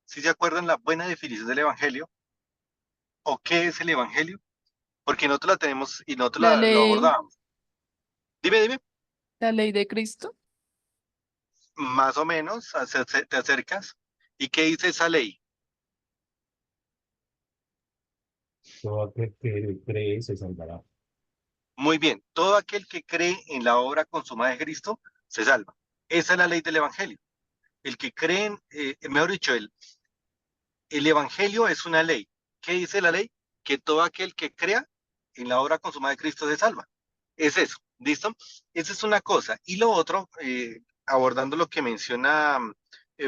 ¿Sí se acuerdan la buena definición del Evangelio? ¿O qué es el Evangelio? Porque nosotros la tenemos y nosotros La lo ley, abordamos. Dime, dime, la ley de Cristo. más o menos, te acercas. ¿Y qué dice esa ley? Todo aquel que cree se salvará. Muy bien, todo aquel que cree en la obra consumada de Cristo se salva. Esa es la ley del Evangelio. El que cree, mejor dicho, el Evangelio es una ley. ¿Qué dice la ley? Que todo aquel que crea en la obra consumada de Cristo se salva. Es eso, ¿listo? Esa es una cosa. Y lo otro, abordando lo que menciona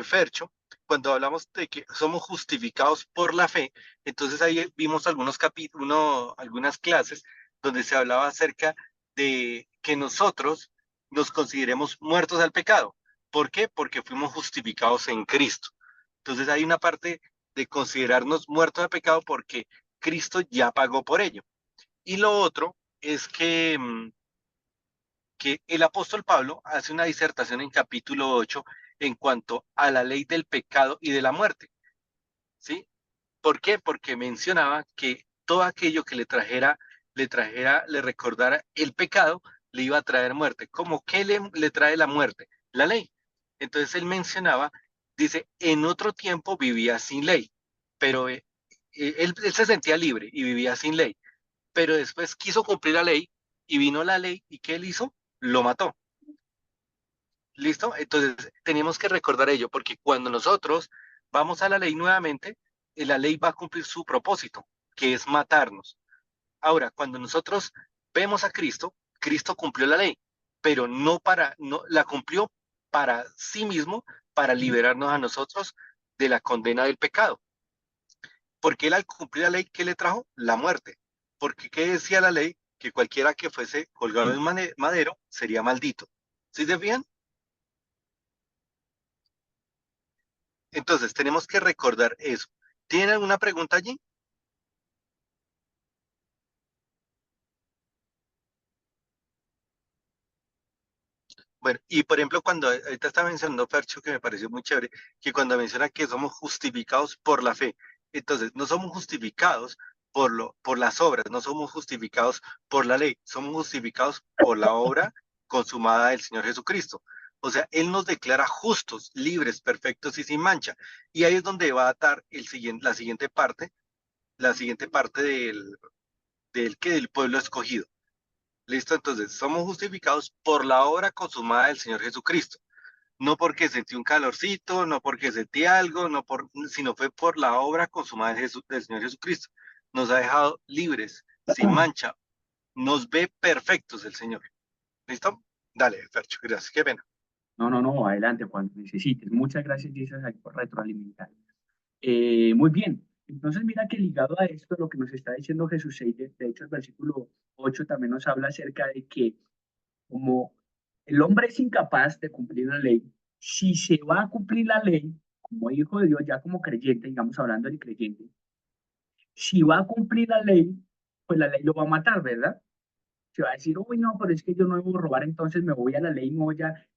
Fercho, cuando hablamos de que somos justificados por la fe, entonces ahí vimos algunos capítulos, algunas clases donde se hablaba acerca de que nosotros nos consideremos muertos al pecado. ¿Por qué? Porque fuimos justificados en Cristo. Entonces hay una parte de considerarnos muertos al pecado porque Cristo ya pagó por ello. Y lo otro es que el apóstol Pablo hace una disertación en capítulo 8 en cuanto a la ley del pecado y de la muerte, ¿sí? ¿Por qué? Porque mencionaba que todo aquello que le recordara el pecado, le iba a traer muerte. ¿Cómo qué le trae la muerte? La ley. Entonces él mencionaba, dice, en otro tiempo vivía sin ley, pero él se sentía libre y vivía sin ley, pero después quiso cumplir la ley y vino la ley y ¿qué él hizo? Lo mató. ¿Listo? Entonces tenemos que recordar ello porque cuando nosotros vamos a la ley nuevamente, la ley va a cumplir su propósito, que es matarnos. Ahora, cuando nosotros vemos a Cristo, Cristo cumplió la ley, pero no la cumplió para sí mismo, para liberarnos a nosotros de la condena del pecado. Porque él al cumplir la ley, ¿qué le trajo? La muerte. Porque ¿qué decía la ley? Que cualquiera que fuese colgado en madero sería maldito. ¿Sí se fijan? Entonces, tenemos que recordar eso. ¿Tienen alguna pregunta allí? Bueno, y por ejemplo, cuando ahorita está mencionando Fercho, que me pareció muy chévere, que cuando menciona que somos justificados por la fe, entonces no somos justificados por las obras, no somos justificados por la ley, somos justificados por la obra consumada del Señor Jesucristo. O sea, Él nos declara justos, libres, perfectos y sin mancha. Y ahí es donde va a atar la siguiente parte del pueblo escogido. ¿Listo? Entonces, somos justificados por la obra consumada del Señor Jesucristo. No porque sentí un calorcito, no porque sentí algo, sino fue por la obra consumada del Señor Jesucristo. Nos ha dejado libres, sin mancha. Nos ve perfectos el Señor. ¿Listo? Dale, Fercho, gracias. Qué pena. No, adelante cuando necesites. Muchas gracias, Gisela, por retroalimentar. Muy bien. Entonces, mira que ligado a esto, lo que nos está diciendo Jesús, de hecho, el versículo 8 también nos habla acerca de que como el hombre es incapaz de cumplir la ley, si se va a cumplir la ley, como hijo de Dios, ya como creyente, digamos hablando de creyente, si va a cumplir la ley, pues la ley lo va a matar, ¿verdad? Se va a decir, uy, no, pero es que yo no debo robar, entonces me voy a la ley y me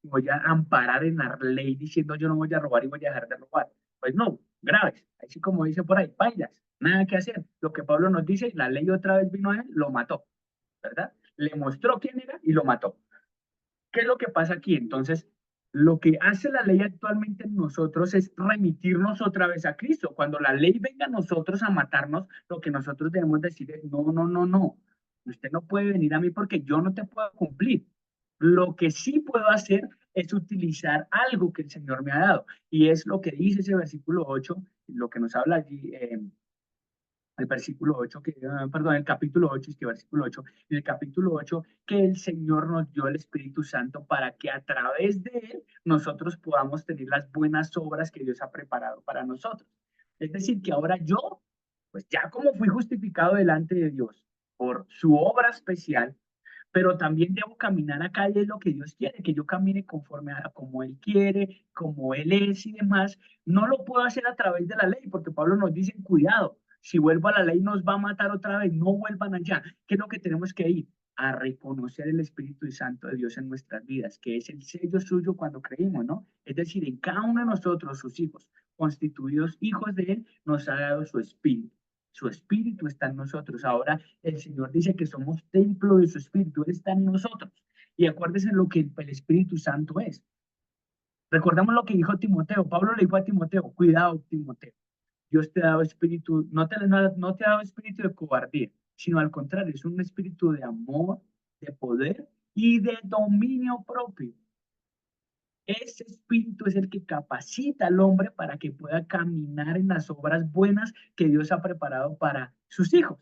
voy a amparar en la ley diciendo yo no voy a robar y voy a dejar de robar. Pues no, graves, así como dice por ahí, pailas, nada que hacer. Lo que Pablo nos dice, la ley otra vez vino a él, lo mató, ¿verdad? Le mostró quién era y lo mató. ¿Qué es lo que pasa aquí? Entonces, lo que hace la ley actualmente en nosotros es remitirnos otra vez a Cristo. Cuando la ley venga a nosotros a matarnos, lo que nosotros debemos decir es, no. Usted no puede venir a mí porque yo no te puedo cumplir. Lo que sí puedo hacer es utilizar algo que el Señor me ha dado. Y es lo que dice ese versículo 8, lo que nos habla allí, el versículo 8, perdón, el capítulo 8, es que versículo 8, en el capítulo 8, que el Señor nos dio el Espíritu Santo para que a través de él nosotros podamos tener las buenas obras que Dios ha preparado para nosotros. Es decir, que ahora yo, pues ya como fui justificado delante de Dios por su obra especial, pero también debo caminar acá y es lo que Dios quiere, que yo camine conforme a como Él quiere, como Él es y demás. No lo puedo hacer a través de la ley, porque Pablo nos dice, cuidado, si vuelvo a la ley nos va a matar otra vez, no vuelvan allá. ¿Qué es lo que tenemos que ir? A reconocer el Espíritu Santo de Dios en nuestras vidas, que es el sello suyo cuando creímos, ¿no? Es decir, en cada uno de nosotros, sus hijos, constituidos hijos de Él, nos ha dado su Espíritu. Su Espíritu está en nosotros. Ahora el Señor dice que somos templo de su Espíritu. Él está en nosotros. Y acuérdense lo que el Espíritu Santo es. Recordemos lo que dijo Timoteo. Pablo le dijo a Timoteo, cuidado, Timoteo. Dios te ha dado espíritu, no te ha dado espíritu de cobardía, sino al contrario, es un espíritu de amor, de poder y de dominio propio. Ese espíritu es el que capacita al hombre para que pueda caminar en las obras buenas que Dios ha preparado para sus hijos.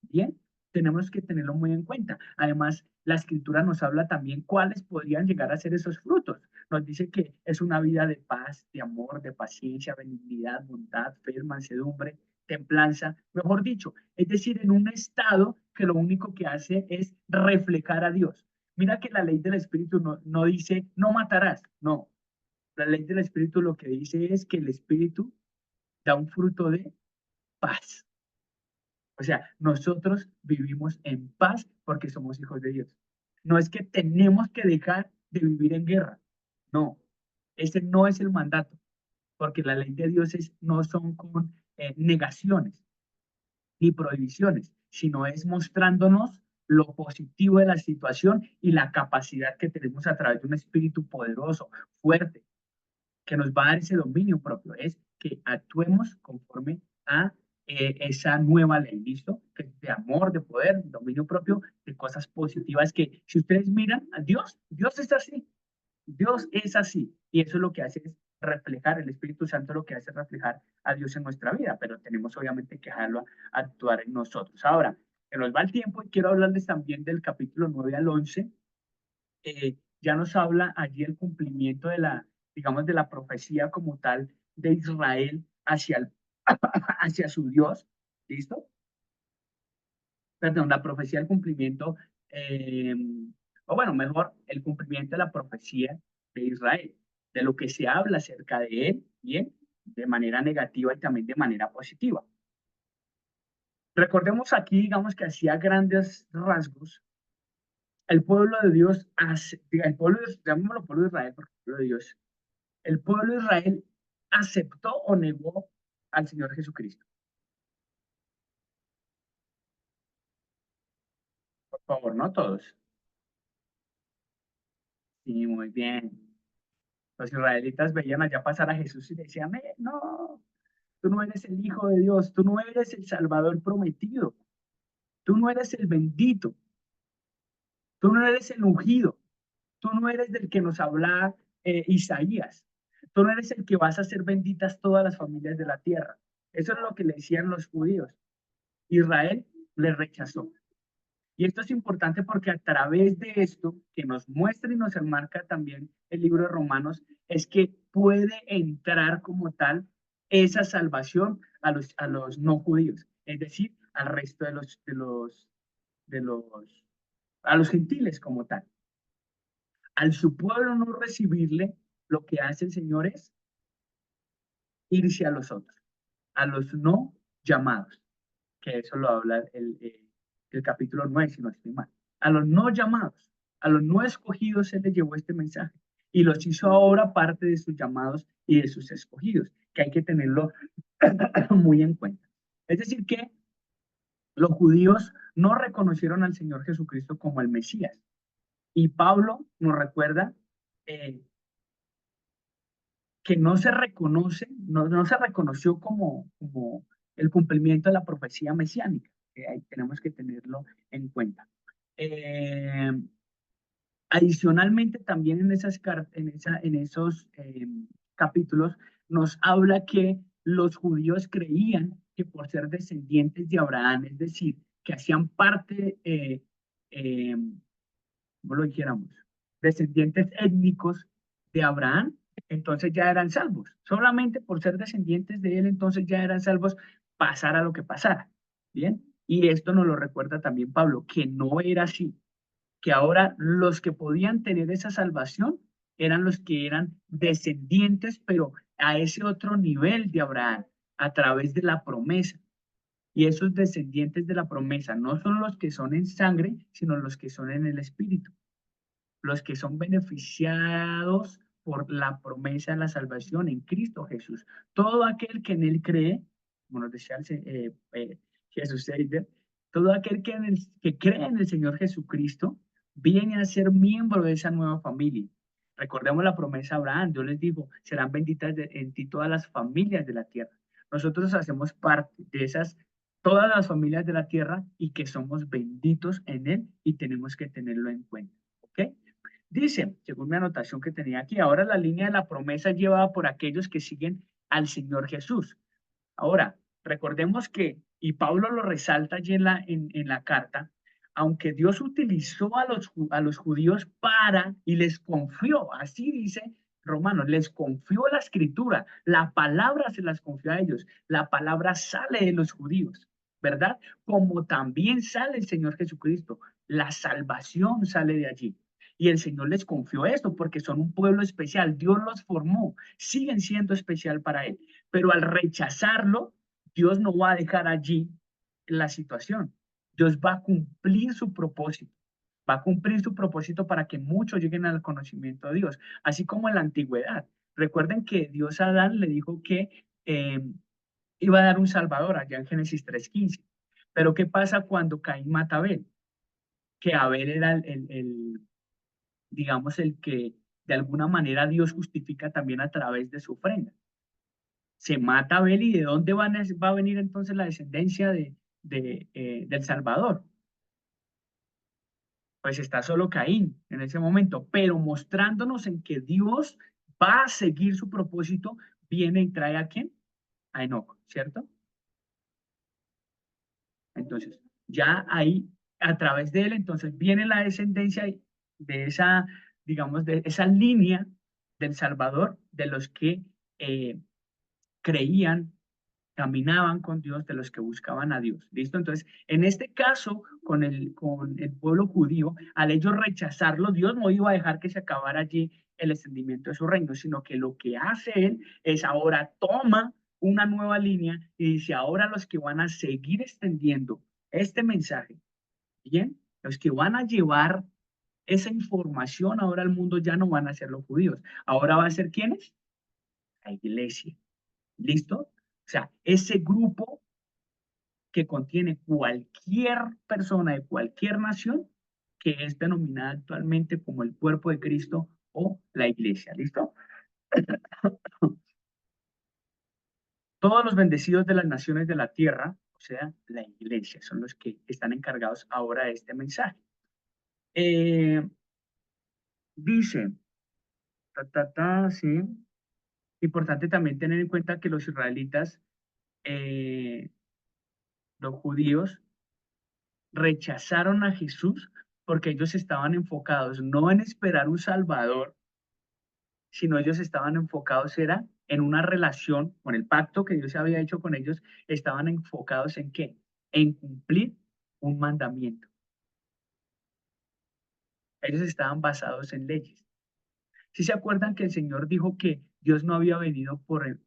Bien, tenemos que tenerlo muy en cuenta. Además, la escritura nos habla también cuáles podrían llegar a ser esos frutos. Nos dice que es una vida de paz, de amor, de paciencia, benignidad, bondad, fe, mansedumbre, templanza, mejor dicho, es decir, en un estado que lo único que hace es reflejar a Dios. Mira que la ley del Espíritu no dice no matarás, no. La ley del Espíritu lo que dice es que el Espíritu da un fruto de paz. O sea, nosotros vivimos en paz porque somos hijos de Dios. No es que tenemos que dejar de vivir en guerra. No, ese no es el mandato, porque la ley de Dios no son con negaciones ni prohibiciones, sino es mostrándonos lo positivo de la situación y la capacidad que tenemos a través de un espíritu poderoso, fuerte, que nos va a dar ese dominio propio, es que actuemos conforme a esa nueva ley, ¿listo? Que es de amor, de poder, dominio propio, de cosas positivas que si ustedes miran a Dios es así, Dios es así, y eso es lo que hace es reflejar, el Espíritu Santo lo que hace es reflejar a Dios en nuestra vida, pero tenemos obviamente que dejarlo actuar en nosotros. Ahora, que nos va el tiempo y quiero hablarles también del capítulo 9 al 11, ya nos habla allí el cumplimiento de digamos, de la profecía como tal de Israel hacia su Dios, ¿listo? Perdón, la profecía del cumplimiento, eh, o bueno, mejor, el cumplimiento de la profecía de Israel, de lo que se habla acerca de él, bien, de manera negativa y también de manera positiva. Recordemos aquí, digamos que hacía grandes rasgos, el pueblo de Dios, el pueblo, llamémoslo pueblo de Israel, porque el pueblo de Dios, el pueblo de Israel aceptó o negó al Señor Jesucristo. Por favor, no todos. Sí, muy bien. Los israelitas veían allá pasar a Jesús y decían, no, tú no eres el Hijo de Dios, tú no eres el Salvador prometido, tú no eres el bendito. Tú no eres el ungido. Tú no eres del que nos habla Isaías. Tú no eres el que vas a hacer benditas todas las familias de la tierra. Eso es lo que le decían los judíos. Israel le rechazó. Y esto es importante porque a través de esto, que nos muestra y nos enmarca también el libro de Romanos, es que puede entrar como tal esa salvación a los no judíos, es decir, al resto a los gentiles como tal. Al su pueblo no recibirle, lo que hace el Señor es irse a los otros, a los no llamados, que eso lo habla el capítulo 9, si no estoy mal. A los no llamados, a los no escogidos, Él les llevó este mensaje y los hizo ahora parte de sus llamados y de sus escogidos, que hay que tenerlo muy en cuenta. Es decir, que los judíos no reconocieron al Señor Jesucristo como el Mesías. Y Pablo nos recuerda que no se reconoce, no se reconoció como el cumplimiento de la profecía mesiánica. Ahí tenemos que tenerlo en cuenta. Adicionalmente, también en esos capítulos nos habla que los judíos creían que por ser descendientes de Abraham, es decir, que hacían parte, eh, ¿cómo lo dijéramos? Descendientes étnicos de Abraham, entonces ya eran salvos. Solamente por ser descendientes de él, entonces ya eran salvos, pasara lo que pasara. ¿Bien? Y esto nos lo recuerda también Pablo, que no era así, que ahora los que podían tener esa salvación eran los que eran descendientes, pero a ese otro nivel de Abraham, a través de la promesa. Y esos descendientes de la promesa no son los que son en sangre, sino los que son en el espíritu, los que son beneficiados por la promesa de la salvación en Cristo Jesús. Todo aquel que en él cree, como nos decía Jesús, todo aquel que cree en el Señor Jesucristo viene a ser miembro de esa nueva familia. Recordemos la promesa de Abraham. Dios les dijo, serán benditas en ti todas las familias de la tierra. Nosotros hacemos parte de todas las familias de la tierra y que somos benditos en él y tenemos que tenerlo en cuenta. ¿Ok? Dice, según mi anotación que tenía aquí, ahora la línea de la promesa es llevada por aquellos que siguen al Señor Jesús. Ahora, recordemos que, y Pablo lo resalta allí en la carta, aunque Dios utilizó a los judíos y les confió, así dice Romanos, les confió la escritura, la palabra se las confió a ellos, la palabra sale de los judíos, ¿verdad? Como también sale el Señor Jesucristo, la salvación sale de allí. Y el Señor les confió esto porque son un pueblo especial. Dios los formó, siguen siendo especial para Él. Pero al rechazarlo, Dios no va a dejar allí la situación. Dios va a cumplir su propósito. Va a cumplir su propósito para que muchos lleguen al conocimiento de Dios. Así como en la antigüedad. Recuerden que Dios a Adán le dijo que iba a dar un salvador allá en Génesis 3:15. Pero ¿qué pasa cuando Caín mata a Abel? Que Abel era digamos, el que de alguna manera Dios justifica también a través de su ofrenda. Se mata a Abel y ¿de dónde va a venir entonces la descendencia del Salvador? Pues está solo Caín en ese momento, pero mostrándonos en que Dios va a seguir su propósito, viene y trae ¿a quién? A Enoc, ¿cierto? Entonces, ya ahí, a través de él, entonces viene la descendencia de esa, digamos, de esa línea del Salvador, de los que creían, caminaban con Dios, de los que buscaban a Dios. ¿Listo? Entonces, en este caso, con el pueblo judío, al ellos rechazarlo, Dios no iba a dejar que se acabara allí el extendimiento de su reino, sino que lo que hace él es ahora toma una nueva línea y dice, ahora los que van a seguir extendiendo este mensaje, ¿bien? Los que van a llevar esa información ahora al mundo ya no van a ser los judíos. Ahora va a ser ¿quiénes? La iglesia. ¿Listo? O sea, ese grupo que contiene cualquier persona de cualquier nación que es denominada actualmente como el cuerpo de Cristo o la iglesia. ¿Listo? Todos los bendecidos de las naciones de la tierra, o sea, la iglesia, son los que están encargados ahora de este mensaje. Eh, dice, sí, importante también tener en cuenta que los israelitas, eh, los judíos, rechazaron a Jesús porque ellos estaban enfocados no en esperar un Salvador, sino ellos estaban enfocados era en una relación con el pacto que Dios había hecho con ellos, estaban enfocados en qué? En cumplir un mandamiento. Ellos estaban basados en leyes. ¿Sí se acuerdan que el Señor dijo que Dios no había venido por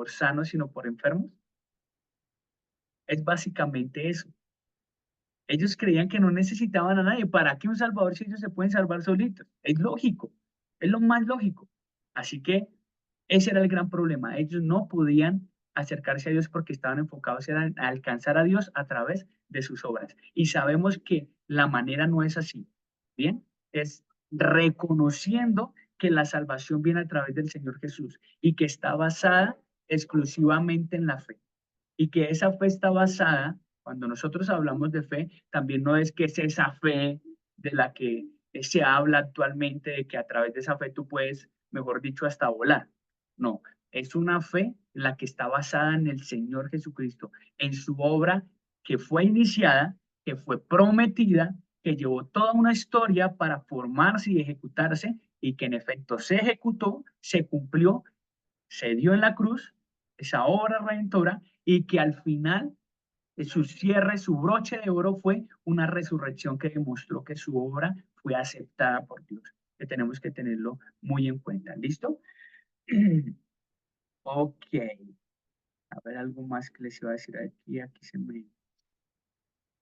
sanos, sino por enfermos? Es básicamente eso. Ellos creían que no necesitaban a nadie. ¿Para qué un salvador si ellos se pueden salvar solitos? Es lógico, es lo más lógico. Así que ese era el gran problema. Ellos no podían acercarse a Dios porque estaban enfocados en alcanzar a Dios a través de sus obras. Y sabemos que la manera no es así. Bien, es reconociendo que la salvación viene a través del Señor Jesús y que está basada exclusivamente en la fe y que esa fe está basada, cuando nosotros hablamos de fe, también no es que es esa fe de la que se habla actualmente, de que a través de esa fe tú puedes, mejor dicho, hasta volar. No, es una fe la que está basada en el Señor Jesucristo, en su obra que fue iniciada, que fue prometida, que llevó toda una historia para formarse y ejecutarse y que en efecto se ejecutó, se cumplió, se dio en la cruz, esa obra redentora, y que al final su cierre, su broche de oro fue una resurrección que demostró que su obra fue aceptada por Dios, que tenemos que tenerlo muy en cuenta. ¿Listo? Ok. A ver, algo más que les iba a decir aquí. Aquí se me...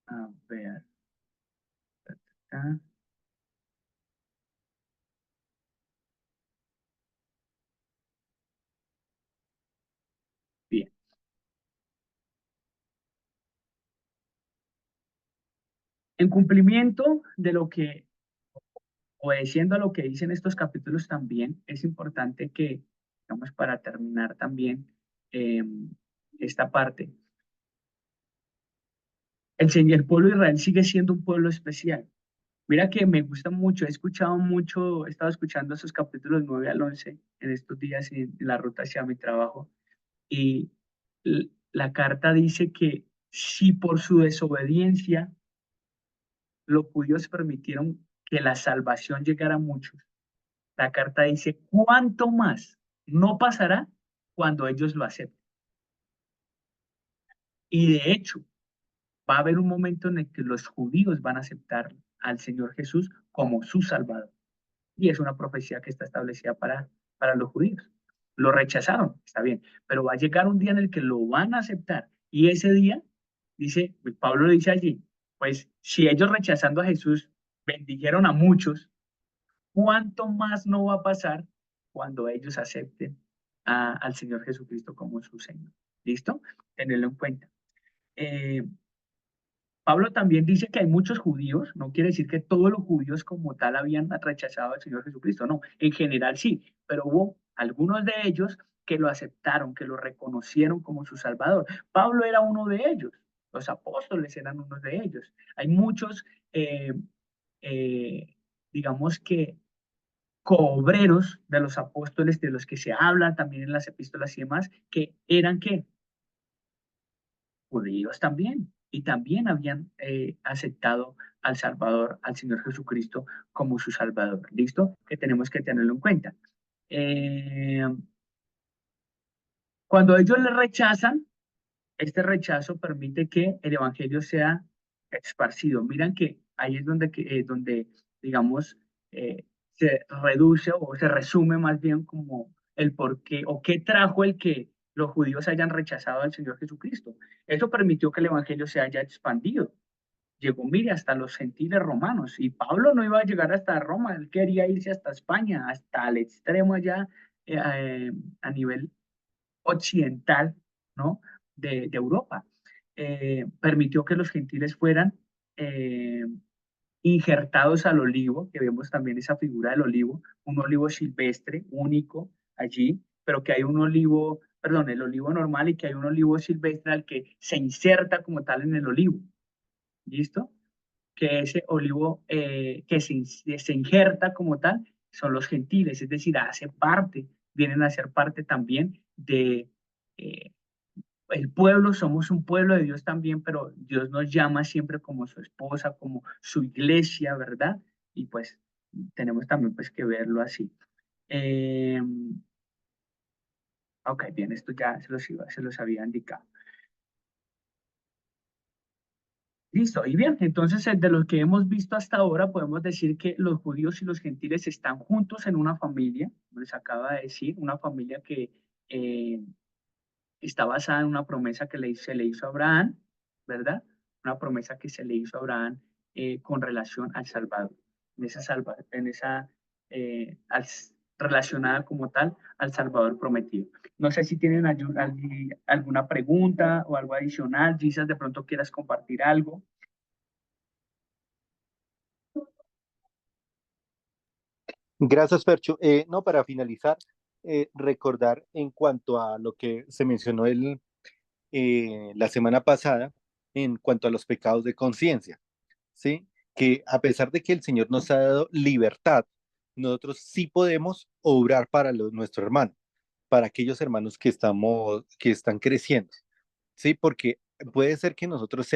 A ver. Ah, bien. En cumplimiento de lo que, obedeciendo a lo que dicen estos capítulos también, es importante que, digamos, para terminar también eh, esta parte, el pueblo de Israel sigue siendo un pueblo especial. Mira que me gusta mucho, he escuchado mucho, he estado escuchando esos capítulos 9 al 11 en estos días en la ruta hacia mi trabajo y la carta dice que si por su desobediencia los judíos permitieron que la salvación llegara a muchos, la carta dice, ¿cuánto más no pasará cuando ellos lo acepten? Y de hecho, va a haber un momento en el que los judíos van a aceptar al Señor Jesús como su Salvador. Y es una profecía que está establecida para los judíos. Lo rechazaron, está bien, pero va a llegar un día en el que lo van a aceptar. Y ese día, dice, Pablo dice allí, pues si ellos rechazando a Jesús bendijeron a muchos, ¿cuánto más no va a pasar cuando ellos acepten al Señor Jesucristo como su Señor? ¿Listo? Tenerlo en cuenta. Eh, Pablo también dice que hay muchos judíos, no quiere decir que todos los judíos como tal habían rechazado al Señor Jesucristo, no, en general sí, pero hubo algunos de ellos que lo aceptaron, que lo reconocieron como su Salvador. Pablo era uno de ellos, los apóstoles eran uno de ellos. Hay muchos, eh, digamos que, coobreros de los apóstoles, de los que se habla también en las epístolas y demás, que eran ¿qué? Judíos también, y también habían aceptado al Salvador, al Señor Jesucristo como su Salvador. ¿Listo? Que tenemos que tenerlo en cuenta. Eh, Cuando ellos le rechazan, este rechazo permite que el Evangelio sea esparcido. Miran que ahí es donde digamos, se reduce o se resume más bien como el por qué o qué trajo el que los judíos hayan rechazado al Señor Jesucristo. Eso permitió que el Evangelio se haya expandido. Llegó, mire, hasta los gentiles romanos. Y Pablo no iba a llegar hasta Roma, él quería irse hasta España, hasta el extremo allá a nivel occidental, ¿no? De Europa. Permitió que los gentiles fueran eh, injertados al olivo, que vemos también esa figura del olivo, un olivo silvestre, único allí, pero que hay un olivo, perdón, el olivo normal y que hay un olivo silvestre al que se inserta como tal en el olivo. ¿Listo? que ese olivo que se injerta como tal son los gentiles, es decir, vienen a ser parte también de el pueblo, somos un pueblo de Dios también, pero Dios nos llama siempre como su esposa, como su iglesia, ¿verdad? Y pues tenemos también pues que verlo así. Eh, ok, bien, esto ya se los había indicado. Listo, y bien, entonces de lo que hemos visto hasta ahora, podemos decir que los judíos y los gentiles están juntos en una familia, como les acaba de decir, una familia que eh, está basada en una promesa que se le hizo a Abraham, ¿verdad? Una promesa que se le hizo a Abraham con relación al Salvador, en esa relacionada como tal al Salvador prometido. No sé si tienen alguna pregunta o algo adicional, quizás de pronto quieras compartir algo. Gracias, Fercho. No, para finalizar, recordar en cuanto a lo que se mencionó la semana pasada, en cuanto a los pecados de conciencia, ¿sí? Que a pesar de que el Señor nos ha dado libertad, nosotros sí podemos obrar para nuestro hermano, para aquellos hermanos que están creciendo, ¿sí? Porque puede ser que nosotros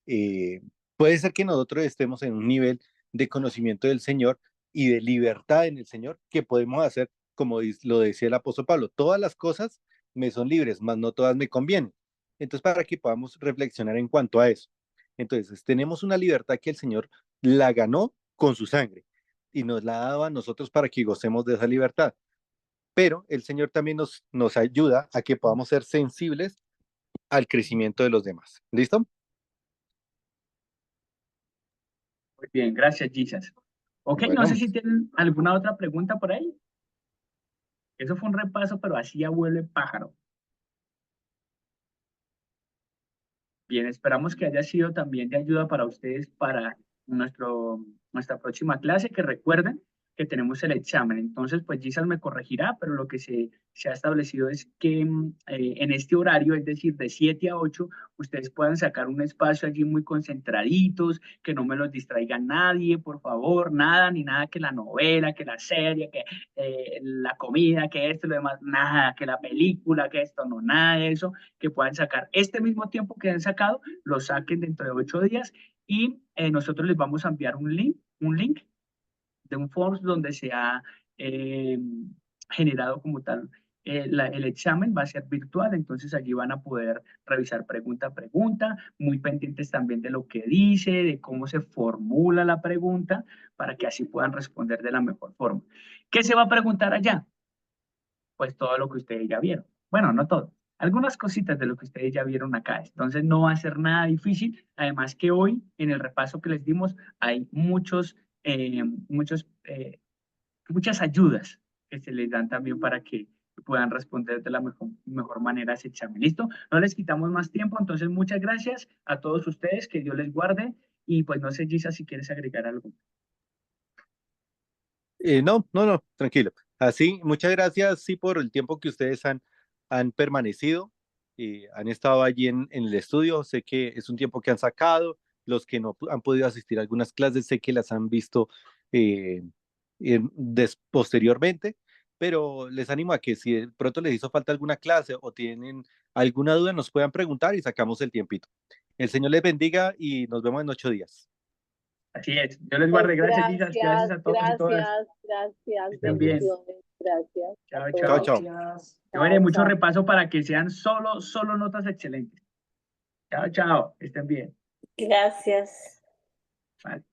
eh, puede ser que nosotros estemos en un nivel de conocimiento del Señor y de libertad en el Señor que podemos hacer, como lo decía el apóstol Pablo, todas las cosas me son libres, mas no todas me convienen. Entonces, para que podamos reflexionar en cuanto a eso. Entonces, tenemos una libertad que el Señor la ganó con su sangre y nos la ha dado a nosotros para que gocemos de esa libertad. Pero el Señor también nos ayuda a que podamos ser sensibles al crecimiento de los demás. ¿Listo? Muy bien, gracias, Jesus. Ok, no sé Bueno, si tienen alguna otra pregunta por ahí. Eso fue un repaso, pero así abuelo el pájaro. Bien, esperamos que haya sido también de ayuda para ustedes para nuestra próxima clase, que recuerden que tenemos el examen. Entonces, pues Giselle me corregirá, pero lo que se ha establecido es que en este horario, es decir, de 7 a 8, ustedes puedan sacar un espacio allí muy concentraditos, que no me los distraiga nadie, por favor, nada, ni nada que la novela, que la serie, que la comida, que esto, lo demás, nada, que la película, que esto, no, nada de eso, que puedan sacar este mismo tiempo que han sacado, lo saquen dentro de 8 días y nosotros les vamos a enviar un link de un form donde se ha eh, generado como tal el examen, va a ser virtual, entonces allí van a poder revisar pregunta a pregunta, muy pendientes también de lo que dice, de cómo se formula la pregunta, para que así puedan responder de la mejor forma. ¿Qué se va a preguntar allá? Pues todo lo que ustedes ya vieron. Bueno, no todo, algunas cositas de lo que ustedes ya vieron acá. Entonces no va a ser nada difícil. Además que hoy, en el repaso que les dimos, hay eh, muchos, muchas ayudas que se les dan también para que puedan responder de la mejor manera a ese examen. ¿Listo? No les quitamos más tiempo. Entonces, muchas gracias a todos ustedes. Que Dios les guarde. Y pues no sé, Gisa, si quieres agregar algo. no, tranquilo. Así, muchas gracias, sí, por el tiempo que ustedes han permanecido y han estado allí en el estudio. Sé que es un tiempo que han sacado. Los que no han podido asistir a algunas clases, sé que las han visto eh, posteriormente, pero les animo a que si de pronto les hizo falta alguna clase o tienen alguna duda, nos puedan preguntar y sacamos el tiempito. El Señor les bendiga y nos vemos en 8 días. Así es. Dios les guarde. Gracias, Gisa. Gracias Gracias, a todos y todas. gracias, Estén bien. bendiciones, gracias a Chao, Chao, chao. todos. chao. Yo haré Chao, mucho chao. repaso para que sean solo notas excelentes. Chao, chao. Estén bien. Gracias. Vale.